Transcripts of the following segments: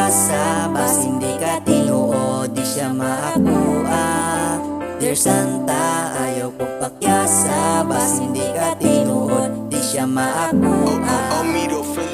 pakyasa, bas hindi ka tinuod, di siya maakuha. Dear Santa, ayaw ko pakyasa, bas hindi ka tinuod, di siya maakuha.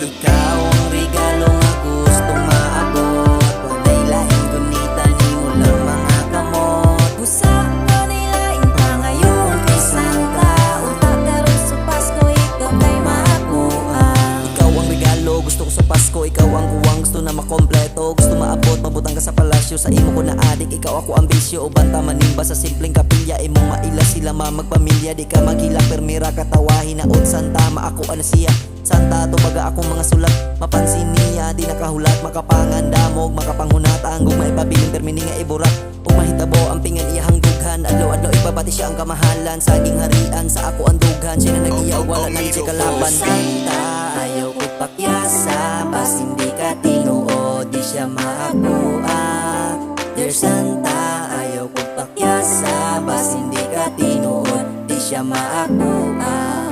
Ikaw ang regalo nga gustong maabot, walay laing gunita, di mo lang mga kamot. Usa ka nilain pa ngayon kay Santa, utak karon sa Pasko ikaw kay maakuha. Ikaw ang regalo, gusto ko sa Pasko, ikaw ang kuwang gusto na makompleto. Gusto maabot, mabutang ka sa palasyo, sa imo ko na adik, ikaw ako ambisyo. O banta manimba sa simpleng kapilya, imong maila sila mamagpamilya. Di ka maghilak permira, katawahin na od Santa, maakuan na siya. Santa, tubaga akong mga sulat, mapansin niya, di nakahulat. Makapangandamog, makapanghunata, hanggang maipabiling permini nga iburat. Ug mahitabo ang pingan iyahang dughan, adlaw-adlaw ipabati siya ang kamahalan. Saging harian sa ako ang dughan, siya na nag-iyaw, wala na siya kalaban. Santa, ayaw ko pakyasa, bas hindi ka tinuod, di siya maakuha. Dear Santa, ayaw ko pakyasa, bas hindi ka tinuod, di siya maakuha.